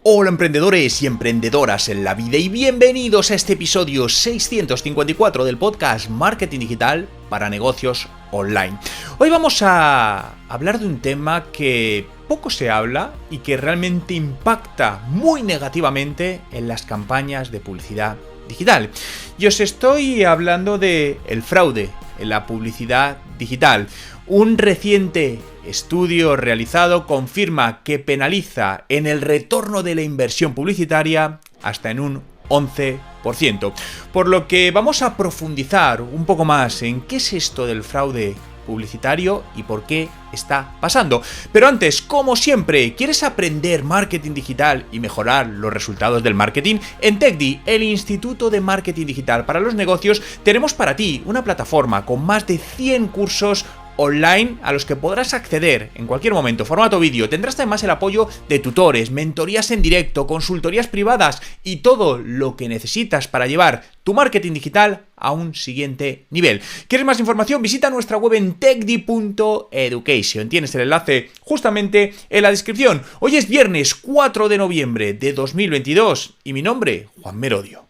Hola emprendedores y emprendedoras en la vida y bienvenidos a este episodio 654 del podcast Marketing Digital para Negocios Online. Hoy vamos a hablar de un tema que poco se habla y que realmente impacta muy negativamente en las campañas de publicidad digital. Y os estoy hablando de el fraude en la publicidad digital. Un reciente estudio realizado confirma que penaliza en el retorno de la inversión publicitaria hasta en un 11%. Por lo que vamos a profundizar un poco más en qué es esto del fraude publicitario y por qué está pasando. Pero antes, como siempre, ¿quieres aprender marketing digital y mejorar los resultados del marketing? En TechDi, el Instituto de Marketing Digital para los Negocios, tenemos para ti una plataforma con más de 100 cursos online a los que podrás acceder en cualquier momento, formato vídeo. Tendrás además el apoyo de tutores, mentorías en directo, consultorías privadas y todo lo que necesitas para llevar tu marketing digital a un siguiente nivel. ¿Quieres más información? Visita nuestra web en techdi.education. Tienes el enlace justamente en la descripción. Hoy es viernes 4 de noviembre de 2022 y mi nombre, Juan Merodio.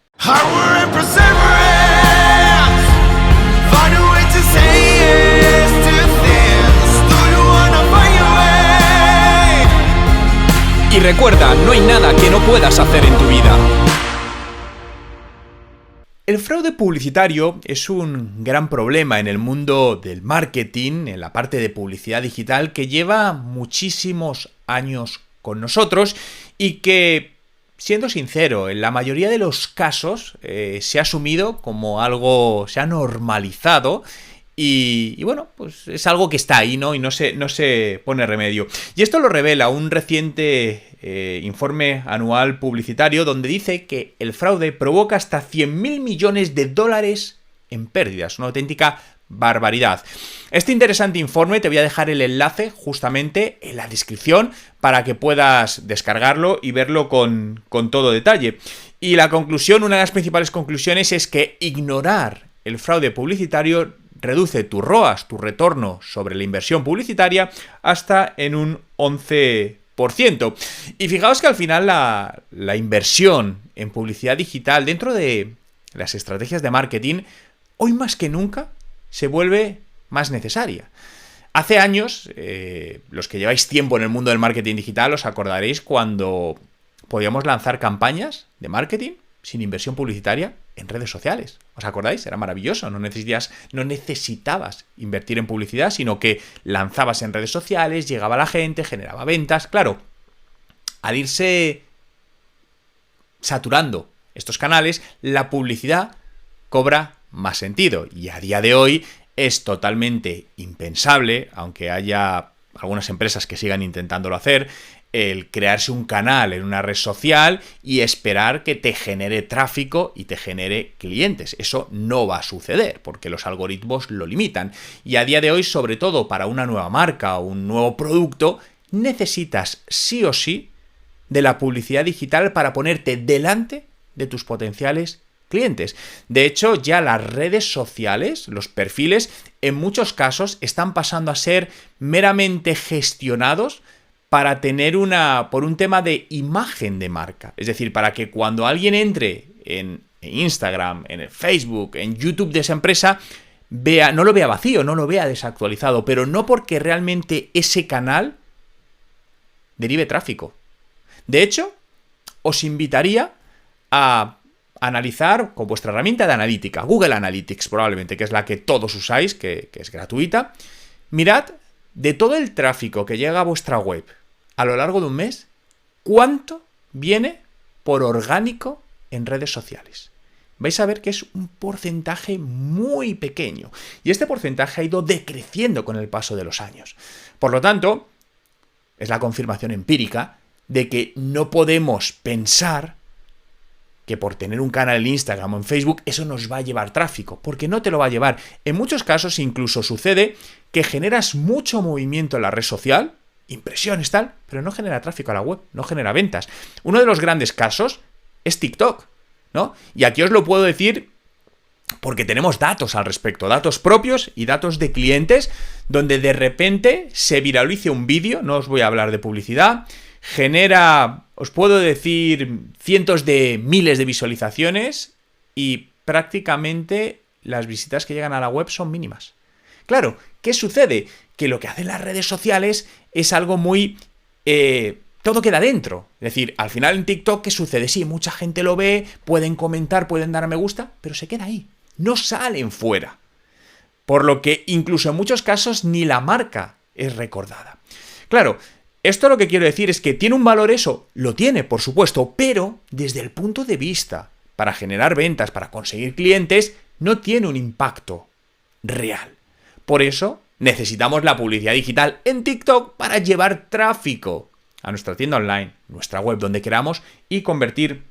Y recuerda, no hay nada que no puedas hacer en tu vida. El fraude publicitario es un gran problema en el mundo del marketing, en la parte de publicidad digital, que lleva muchísimos años con nosotros y que, siendo sincero, en la mayoría de los casos se ha asumido como algo, se ha normalizado. Y bueno, pues es algo que está ahí, ¿no? Y no se pone remedio. Y esto lo revela un reciente informe anual publicitario donde dice que el fraude provoca hasta 100.000 millones de dólares en pérdidas. Una auténtica barbaridad. Este interesante informe te voy a dejar el enlace justamente en la descripción para que puedas descargarlo y verlo con todo detalle. Y la conclusión, una de las principales conclusiones es que ignorar el fraude publicitario reduce tu ROAS, tu retorno sobre la inversión publicitaria, hasta en un 11%. Y fijaos que al final la inversión en publicidad digital dentro de las estrategias de marketing, hoy más que nunca, se vuelve más necesaria. Hace años, los que lleváis tiempo en el mundo del marketing digital, os acordaréis cuando podíamos lanzar campañas de marketing sin inversión publicitaria en redes sociales. ¿Os acordáis? Era maravilloso. No necesitabas invertir en publicidad, sino que lanzabas en redes sociales, llegaba la gente, generaba ventas. Claro, al irse saturando estos canales, la publicidad cobra más sentido. Y a día de hoy es totalmente impensable, aunque haya algunas empresas que sigan intentándolo hacer, el crearse un canal en una red social y esperar que te genere tráfico y te genere clientes. Eso no va a suceder porque los algoritmos lo limitan. Y a día de hoy, sobre todo para una nueva marca o un nuevo producto, necesitas sí o sí de la publicidad digital para ponerte delante de tus potenciales clientes. De hecho, ya las redes sociales, los perfiles, en muchos casos están pasando a ser meramente gestionados para tener por un tema de imagen de marca. Es decir, para que cuando alguien entre en Instagram, en el Facebook, en YouTube de esa empresa, no lo vea vacío, no lo vea desactualizado, pero no porque realmente ese canal derive tráfico. De hecho, os invitaría a analizar con vuestra herramienta de analítica, Google Analytics probablemente, que es la que todos usáis, que es gratuita. Mirad de todo el tráfico que llega a vuestra web a lo largo de un mes, ¿cuánto viene por orgánico en redes sociales? Vais a ver que es un porcentaje muy pequeño. Y este porcentaje ha ido decreciendo con el paso de los años. Por lo tanto, es la confirmación empírica de que no podemos pensar que por tener un canal en Instagram o en Facebook eso nos va a llevar tráfico, porque no te lo va a llevar. En muchos casos incluso sucede que generas mucho movimiento en la red social, impresiones tal, pero no genera tráfico a la web, no genera ventas. Uno de los grandes casos es TikTok, ¿no? Y aquí os lo puedo decir porque tenemos datos al respecto, datos propios y datos de clientes, donde de repente se viralice un vídeo, no os voy a hablar de publicidad, genera, os puedo decir, cientos de miles de visualizaciones y prácticamente las visitas que llegan a la web son mínimas. Claro, ¿qué sucede? Que lo que hacen las redes sociales es algo muy... todo queda dentro. Es decir, al final en TikTok, ¿qué sucede? Sí, mucha gente lo ve, pueden comentar, pueden dar a me gusta, pero se queda ahí. No salen fuera. Por lo que incluso en muchos casos ni la marca es recordada. Claro, esto lo que quiero decir es que ¿tiene un valor eso? Lo tiene, por supuesto, pero desde el punto de vista para generar ventas, para conseguir clientes, no tiene un impacto real. Por eso necesitamos la publicidad digital en TikTok para llevar tráfico a nuestra tienda online, nuestra web, donde queramos y convertir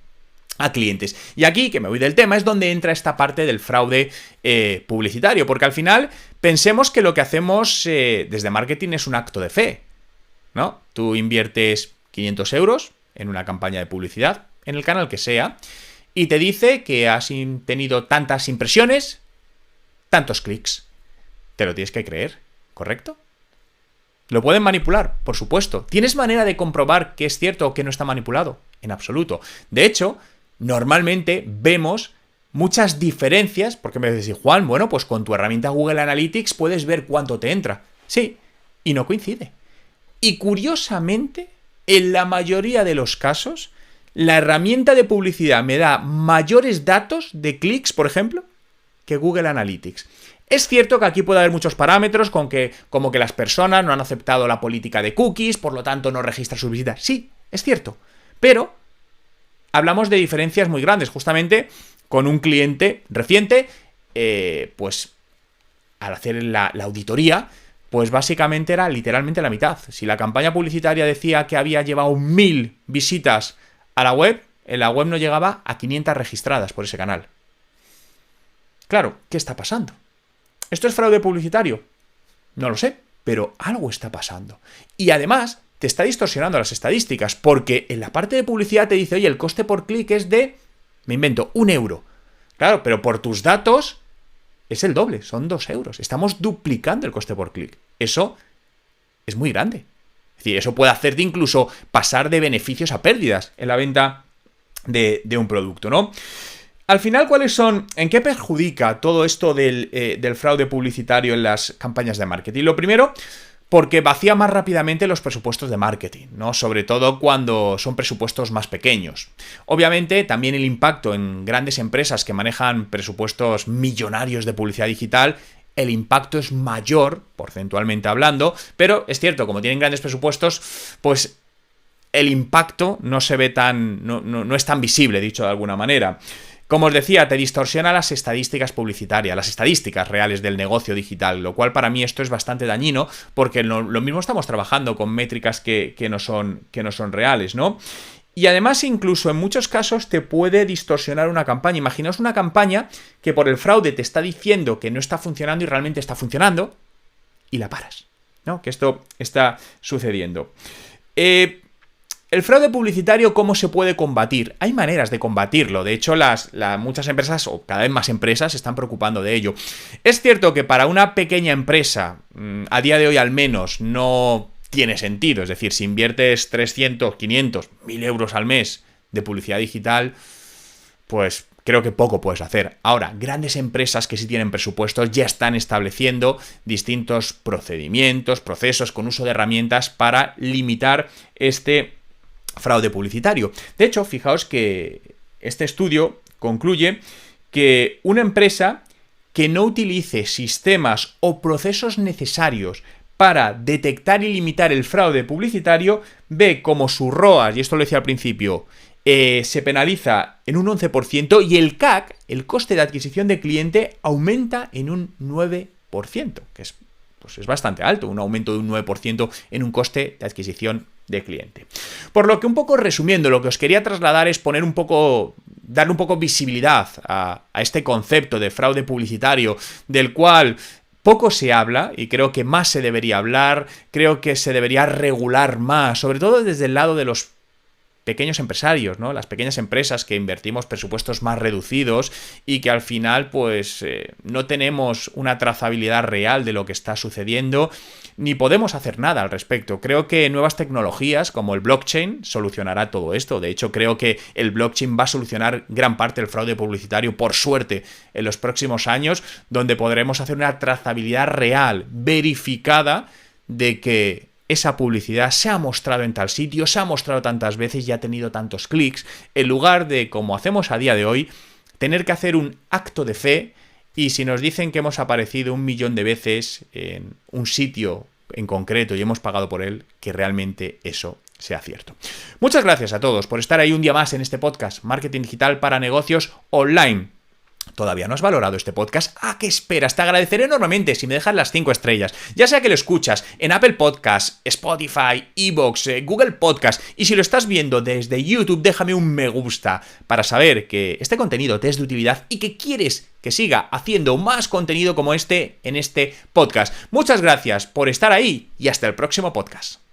a clientes. Y aquí, que me voy del tema, es donde entra esta parte del fraude publicitario, porque al final pensemos que lo que hacemos desde marketing es un acto de fe, ¿no? Tú inviertes 500 euros en una campaña de publicidad, en el canal que sea, y te dice que has tenido tantas impresiones, tantos clics. Te lo tienes que creer, ¿correcto? Lo pueden manipular, por supuesto. ¿Tienes manera de comprobar que es cierto o que no está manipulado? En absoluto. De hecho, normalmente vemos muchas diferencias, porque me decís, Juan, bueno, pues con tu herramienta Google Analytics puedes ver cuánto te entra. Sí, y no coincide. Y curiosamente, en la mayoría de los casos, la herramienta de publicidad me da mayores datos de clics, por ejemplo, que Google Analytics. Es cierto que aquí puede haber muchos parámetros como que las personas no han aceptado la política de cookies, por lo tanto no registra sus visitas. Sí, es cierto. Pero hablamos de diferencias muy grandes. Justamente con un cliente reciente, pues al hacer la auditoría, pues básicamente era literalmente la mitad. Si la campaña publicitaria decía que había llevado 1000 visitas a la web, en la web no llegaba a 500 registradas por ese canal. Claro, ¿qué está pasando? ¿Esto es fraude publicitario? No lo sé, pero algo está pasando. Y además te está distorsionando las estadísticas, porque en la parte de publicidad te dice, oye, el coste por clic es de, me invento, 1 euro. Claro, pero por tus datos es el doble, son 2 euros. Estamos duplicando el coste por clic. Eso es muy grande. Es decir, eso puede hacerte incluso pasar de beneficios a pérdidas en la venta de un producto, ¿no? Al final, ¿en qué perjudica todo esto del fraude publicitario en las campañas de marketing? Lo primero, porque vacía más rápidamente los presupuestos de marketing, ¿no? Sobre todo cuando son presupuestos más pequeños. Obviamente, también el impacto en grandes empresas que manejan presupuestos millonarios de publicidad digital, el impacto es mayor, porcentualmente hablando, pero es cierto, como tienen grandes presupuestos, pues el impacto no se ve no es tan visible, dicho de alguna manera. Como os decía, te distorsiona las estadísticas publicitarias, las estadísticas reales del negocio digital, lo cual para mí esto es bastante dañino, porque lo mismo estamos trabajando con métricas que no son reales, ¿no? Y además, incluso en muchos casos te puede distorsionar una campaña. Imaginaos una campaña que por el fraude te está diciendo que no está funcionando y realmente está funcionando, y la paras, ¿no? Que esto está sucediendo. El fraude publicitario, ¿cómo se puede combatir? Hay maneras de combatirlo. De hecho, muchas empresas, o cada vez más empresas, se están preocupando de ello. Es cierto que para una pequeña empresa, a día de hoy al menos, no tiene sentido. Es decir, si inviertes 300, 500, 1000 euros al mes de publicidad digital, pues creo que poco puedes hacer. Ahora, grandes empresas que sí tienen presupuestos ya están estableciendo distintos procedimientos, procesos con uso de herramientas para limitar este fraude publicitario. De hecho, fijaos que este estudio concluye que una empresa que no utilice sistemas o procesos necesarios para detectar y limitar el fraude publicitario ve como su ROAS, y esto lo decía al principio, se penaliza en un 11% y el CAC, el coste de adquisición de cliente, aumenta en un 9%, que es bastante alto, un aumento de un 9% en un coste de adquisición de cliente. Por lo que, un poco resumiendo, lo que os quería trasladar es darle un poco visibilidad a este concepto de fraude publicitario, del cual poco se habla y creo que más se debería hablar, creo que se debería regular más, sobre todo desde el lado de los pequeños empresarios, ¿no? Las pequeñas empresas que invertimos presupuestos más reducidos y que al final pues no tenemos una trazabilidad real de lo que está sucediendo ni podemos hacer nada al respecto. Creo que nuevas tecnologías como el blockchain solucionará todo esto. De hecho, creo que el blockchain va a solucionar gran parte del fraude publicitario, por suerte, en los próximos años, donde podremos hacer una trazabilidad real, verificada, de que esa publicidad se ha mostrado en tal sitio, se ha mostrado tantas veces y ha tenido tantos clics, en lugar de, como hacemos a día de hoy, tener que hacer un acto de fe. Y si nos dicen que hemos aparecido 1 millón de veces en un sitio en concreto y hemos pagado por él, que realmente eso sea cierto. Muchas gracias a todos por estar ahí un día más en este podcast, Marketing Digital para Negocios Online. ¿Todavía no has valorado este podcast? ¿A qué esperas? Te agradeceré enormemente si me dejas las 5 estrellas. Ya sea que lo escuchas en Apple Podcasts, Spotify, iVoox, Google Podcasts, y si lo estás viendo desde YouTube, déjame un me gusta para saber que este contenido te es de utilidad y que quieres que siga haciendo más contenido como este en este podcast. Muchas gracias por estar ahí y hasta el próximo podcast.